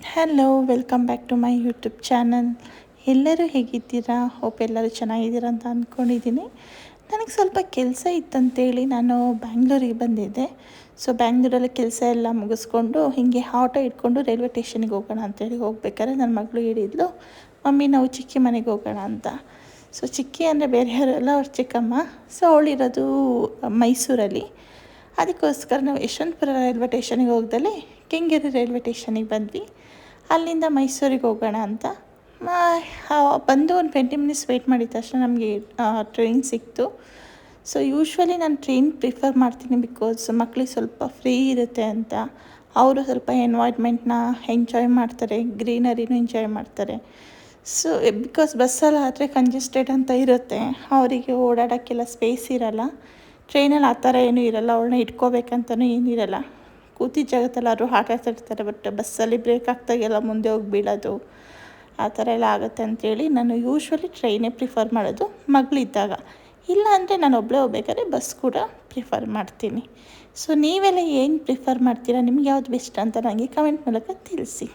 Hello welcome back to my YouTube channel. ಎಲ್ಲರೂ ಹೇಗಿದ್ದೀರಾ? Hope ಎಲ್ಲರೂ ಚೆನ್ನಾಗಿದ್ದೀರಾ ಅಂತ ಅಂದ್ಕೊಂಡಿದ್ದೀನಿ. ನನಗೆ ಸ್ವಲ್ಪ ಕೆಲಸ ಇತ್ತಂತೇಳಿ ನಾನು ಬ್ಯಾಂಗ್ಳೂರಿಗೆ ಬಂದಿದ್ದೆ. ಸೊ ಬ್ಯಾಂಗ್ಳೂರಲ್ಲಿ ಕೆಲಸ ಎಲ್ಲ ಮುಗಿಸ್ಕೊಂಡು ಹೀಗೆ ಆಟೋ ಇಟ್ಕೊಂಡು ರೈಲ್ವೆ ಸ್ಟೇಷನಿಗೆ ಹೋಗೋಣ ಅಂತೇಳಿ ಹೋಗ್ಬೇಕಾದ್ರೆ ನನ್ನ ಮಗಳು ಹೇಳಿದ್ಲು, ಮಮ್ಮಿ ನಾವು ಚಿಕ್ಕಿ ಮನೆಗೆ ಹೋಗೋಣ ಅಂತ. ಸೊ ಚಿಕ್ಕಿ ಅಂದರೆ ಬೇರೆ ಯಾರಲ್ಲ, ಅವ್ರ ಚಿಕ್ಕಮ್ಮ. ಸೊ ಅವಳಿರೋದು ಮೈಸೂರಲ್ಲಿ. ಅದಕ್ಕೋಸ್ಕರ ನಾವು ಯಶವಂತಪುರ ರೈಲ್ವೆ ಸ್ಟೇಷನಿಗೆ ಹೋಗ್ದಲೇ ಕೆಂಗೇರಿ ರೈಲ್ವೆ ಸ್ಟೇಷನಿಗೆ ಬಂದ್ವಿ. ಅಲ್ಲಿಂದ ಮೈಸೂರಿಗೆ ಹೋಗೋಣ ಅಂತ ಬಂದು ಒಂದು 20 ಮಿನಿಟ್ಸ್ ವೆಯ್ಟ್ ಮಾಡಿದ ತಕ್ಷಣ ನಮಗೆ ಟ್ರೈನ್ ಸಿಕ್ತು. ಸೊ ಯೂಶ್ವಲಿ ನಾನು ಟ್ರೈನ್ ಪ್ರಿಫರ್ ಮಾಡ್ತೀನಿ, ಬಿಕಾಸ್ ಮಕ್ಕಳಿಗೆ ಸ್ವಲ್ಪ ಫ್ರೀ ಇರುತ್ತೆ ಅಂತ. ಅವರು ಸ್ವಲ್ಪ ಎನ್ವೈರ್ಮೆಂಟ್ನ ಎಂಜಾಯ್ ಮಾಡ್ತಾರೆ, ಗ್ರೀನರಿನೂ ಎಂಜಾಯ್ ಮಾಡ್ತಾರೆ. ಸೊ ಬಿಕಾಸ್ ಬಸ್ಸಲ್ಲಿ ಆದರೆ ಕಂಜೆಸ್ಟೆಡ್ ಅಂತ ಇರುತ್ತೆ, ಅವರಿಗೆ ಓಡಾಡೋಕ್ಕೆಲ್ಲ ಸ್ಪೇಸ್ ಇರೋಲ್ಲ. ಟ್ರೈನಲ್ಲಿ ಆ ಥರ ಏನೂ ಇರೋಲ್ಲ, ಅವಳನ್ನ ಇಟ್ಕೋಬೇಕಂತಲೂ ಏನಿರಲ್ಲ. ಕೂತಿದ್ದ ಜಾಗದಲ್ಲಾದ್ರು ಆಟ ಆಡ್ತಿರ್ತಾರೆ. ಬಟ್ ಬಸ್ಸಲ್ಲಿ ಬ್ರೇಕ್ ಆಗ್ತಾಗೆಲ್ಲ ಮುಂದೆ ಹೋಗಿ ಬೀಳೋದು ಆ ಥರ ಎಲ್ಲ ಆಗುತ್ತೆ ಅಂಥೇಳಿ ನಾನು ಯೂಶ್ವಲಿ ಟ್ರೈನೇ ಪ್ರಿಫರ್ ಮಾಡೋದು ಮಗಳಿದ್ದಾಗ. ಇಲ್ಲ ಅಂದರೆ ನಾನು ಒಬ್ಬಳೇ ಹೋಗ್ಬೇಕಾದ್ರೆ ಬಸ್ ಕೂಡ ಪ್ರಿಫರ್ ಮಾಡ್ತೀನಿ. ಸೊ ನೀವೆಲ್ಲ ಏನು ಪ್ರಿಫರ್ ಮಾಡ್ತೀರಾ? ನಿಮ್ಗೆ ಯಾವ್ದು ಬೆಸ್ಟ್ ಅಂತ ನನಗೆ ಕಮೆಂಟ್ ಮೂಲಕ ತಿಳಿಸಿ.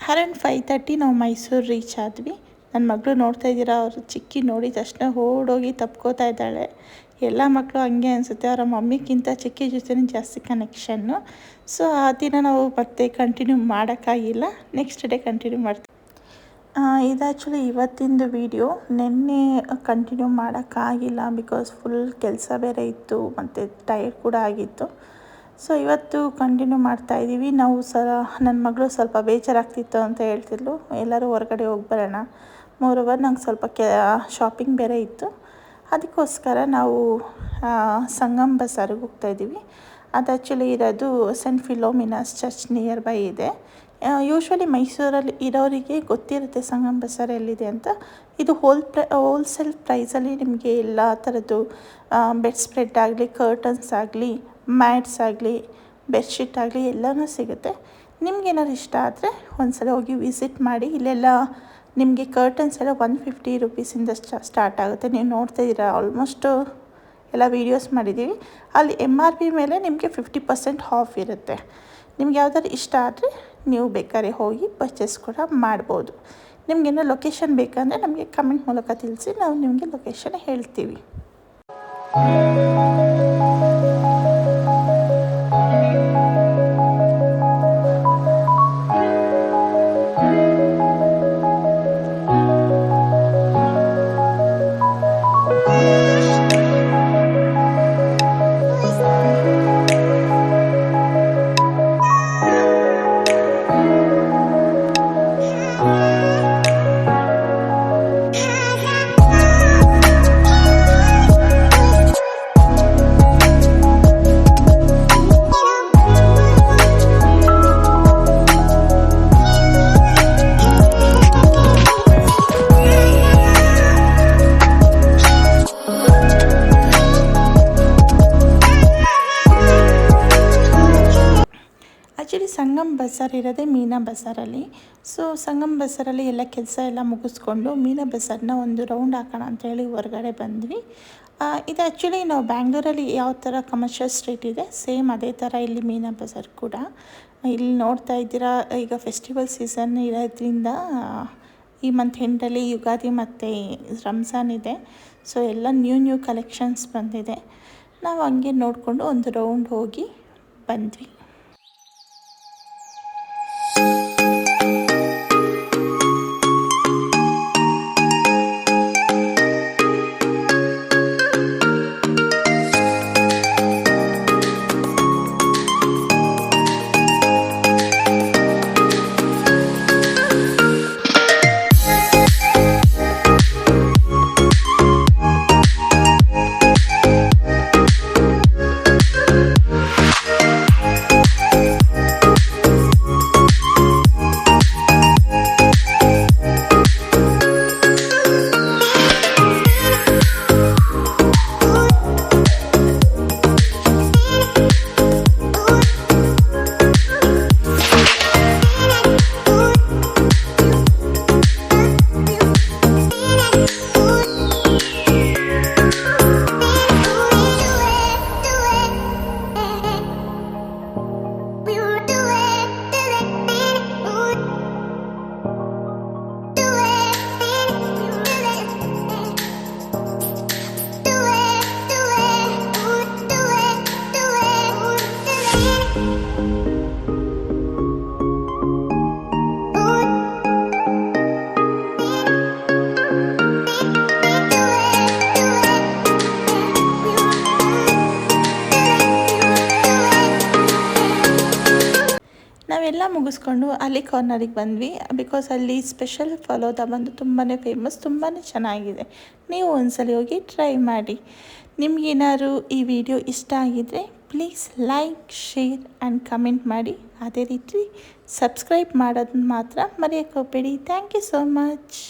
ಅರೌಂಡ್ 5:30 ನಾವು ಮೈಸೂರು ರೀಚ್ ಆದ್ವಿ. ನನ್ನ ಮಗಳು ನೋಡ್ತಾ ಇದ್ದೀರಾ, ಅವರು ಚಿಕ್ಕಿ ನೋಡಿದ ತಕ್ಷಣ ಓಡೋಗಿ ತಪ್ಕೋತಾ ಇದ್ದಾಳೆ. ಎಲ್ಲ ಮಕ್ಕಳು ಹಂಗೆ ಅನಿಸುತ್ತೆ, ಅವರ ಮಮ್ಮಿಗಿಂತ ಚಿಕ್ಕಿ ಜೊತೆ ಜಾಸ್ತಿ ಕನೆಕ್ಷನ್ನು. ಸೊ ಆ ದಿನ ನಾವು ಮತ್ತೆ ಕಂಟಿನ್ಯೂ ಮಾಡೋಕ್ಕಾಗಿಲ್ಲ, ನೆಕ್ಸ್ಟ್ ಡೇ ಕಂಟಿನ್ಯೂ ಮಾಡ್ತೀವಿ. ಇದು ಆ್ಯಕ್ಚುಲಿ ಇವತ್ತಿಂದು ವೀಡಿಯೋ. ನಿನ್ನೆ ಕಂಟಿನ್ಯೂ ಮಾಡೋಕ್ಕಾಗಿಲ್ಲ, ಬಿಕಾಸ್ ಫುಲ್ ಕೆಲಸ ಬೇರೆ ಇತ್ತು ಮತ್ತು ಟೈರ್ಡ್ ಕೂಡ ಆಗಿತ್ತು. ಸೊ ಇವತ್ತು ಕಂಟಿನ್ಯೂ ಮಾಡ್ತಾಯಿದ್ದೀವಿ. ನಾವು ನನ್ನ ಮಗಳು ಸ್ವಲ್ಪ ಬೇಜಾರಾಗ್ತಿತ್ತು ಅಂತ ಹೇಳ್ತಿದ್ಲು, ಎಲ್ಲರೂ ಹೊರಗಡೆ ಹೋಗಿ ಬರೋಣ. ಮೋರೋವರ್ ನಂಗೆ ಸ್ವಲ್ಪ ಶಾಪಿಂಗ್ ಬೇರೆ ಇತ್ತು. ಅದಕ್ಕೋಸ್ಕರ ನಾವು ಸಂಗಮ್ ಬಜಾರಿಗೆ ಹೋಗ್ತಾಯಿದ್ದೀವಿ. ಅದು ಆ್ಯಕ್ಚುಲಿ ಇರೋದು saint Philomena's church nearby ಇದೆ. ಯೂಶ್ವಲಿ ಮೈಸೂರಲ್ಲಿ ಇರೋರಿಗೆ ಗೊತ್ತಿರುತ್ತೆ ಸಂಗಮ್ ಬಜಾರ್ ಎಲ್ಲಿದೆ ಅಂತ. ಇದು ಹೋಲ್ಸೇಲ್ ಪ್ರೈಸಲ್ಲಿ ನಿಮಗೆ ಎಲ್ಲ ಥರದ್ದು ಬೆಡ್ ಸ್ಪ್ರೆಡ್ ಆಗಲಿ, ಕರ್ಟನ್ಸ್ ಆಗಲಿ, ಮ್ಯಾಟ್ಸ್ ಆಗಲಿ, ಬೆಡ್ಶೀಟ್ ಆಗಲಿ ಎಲ್ಲನೂ ಸಿಗುತ್ತೆ. ನಿಮ್ಗೇನಾದ್ರು ಇಷ್ಟ ಆದರೆ ಒಂದ್ಸಲ ಹೋಗಿ ವಿಸಿಟ್ ಮಾಡಿ. ಇಲ್ಲೆಲ್ಲ ನಿಮಗೆ ಕರ್ಟನ್ಸ್ ಎಲ್ಲ 150 ರುಪೀಸಿಂದ ಸ್ಟಾರ್ಟ್ ಆಗುತ್ತೆ. ನೀವು ನೋಡ್ತಾ ಇದ್ದೀರಾ, ಆಲ್ಮೋಸ್ಟು ಎಲ್ಲ ವೀಡಿಯೋಸ್ ಮಾಡಿದ್ದೀವಿ. ಅಲ್ಲಿ MRP ಮೇಲೆ ನಿಮಗೆ 50% ಆಫ್ ಇರುತ್ತೆ. ನಿಮ್ಗೆ ಯಾವ್ದಾದ್ರು ಇಷ್ಟ ಆದರೆ ನೀವು ಬೇಕಾದ್ರೆ ಹೋಗಿ ಪರ್ಚೇಸ್ ಕೂಡ ಮಾಡ್ಬೋದು. ನಿಮಗೇನೋ ಲೊಕೇಶನ್ ಬೇಕಂದರೆ ನಮಗೆ ಕಮೆಂಟ್ ಮೂಲಕ ತಿಳಿಸಿ, ನಾವು ನಿಮಗೆ ಲೊಕೇಶನ್ ಹೇಳ್ತೀವಿ. ಆ್ಯಕ್ಚುಲಿ ಸಂಗಮ್ ಬಜಾರ್ ಇರೋದೇ ಮೀನಾ ಬಜಾರಲ್ಲಿ. ಸೊ ಸಂಗಮ್ ಬಜಾರಲ್ಲಿ ಎಲ್ಲ ಕೆಲಸ ಎಲ್ಲ ಮುಗಿಸ್ಕೊಂಡು ಮೀನಾ ಬಜಾರ್ನ ಒಂದು ರೌಂಡ್ ಹಾಕೋಣ ಅಂತೇಳಿ ಹೊರಗಡೆ ಬಂದ್ವಿ. ಇದು ಆ್ಯಕ್ಚುಲಿ ನಾವು ಬ್ಯಾಂಗ್ಳೂರಲ್ಲಿ ಯಾವ ಥರ ಕಮರ್ಷಿಯಲ್ ಸ್ಟ್ರೀಟ್ ಇದೆ, ಸೇಮ್ ಅದೇ ಥರ ಇಲ್ಲಿ ಮೀನಾ ಬಜಾರ್ ಕೂಡ. ಇಲ್ಲಿ ನೋಡ್ತಾ ಇದ್ದೀರಾ, ಈಗ ಫೆಸ್ಟಿವಲ್ ಸೀಸನ್ ಇರೋದ್ರಿಂದ ಈ ಮಂತ್ ಎಂಡಲ್ಲಿ ಯುಗಾದಿ ಮತ್ತು ರಂಜಾನ್ ಇದೆ. ಸೊ ಎಲ್ಲ ನ್ಯೂ ಕಲೆಕ್ಷನ್ಸ್ ಬಂದಿದೆ. ನಾವು ಹಂಗೆ ನೋಡಿಕೊಂಡು ಒಂದು ರೌಂಡ್ ಹೋಗಿ ಬಂದ್ವಿ. ನಾವೆಲ್ಲ ಮುಗಿಸ್ಕೊಂಡು ಅಲ್ಲಿ ಕಾರ್ನರಿಗೆ ಬಂದ್ವಿ. ಬಿಕಾಸ್ ಅಲ್ಲಿ ಸ್ಪೆಷಲ್ ಫಲೂದಾ ಬಂದು ತುಂಬಾ ಫೇಮಸ್, ತುಂಬಾ ಚೆನ್ನಾಗಿದೆ. ನೀವು ಒಂದ್ಸಲ ಹೋಗಿ ಟ್ರೈ ಮಾಡಿ. ನಿಮಗೇನಾದ್ರು ಈ ವಿಡಿಯೋ ಇಷ್ಟ ಆಗಿದ್ದರೆ please like, share and comment ಮಾಡಿ. ಅದೇ ರೀತಿ ಸಬ್ಸ್ಕ್ರೈಬ್ ಮಾಡೋದನ್ನ ಮಾತ್ರ ಮರೆಯೋಕ್ಕೆ ಹೋಗಬೇಡಿ. Thank you so much.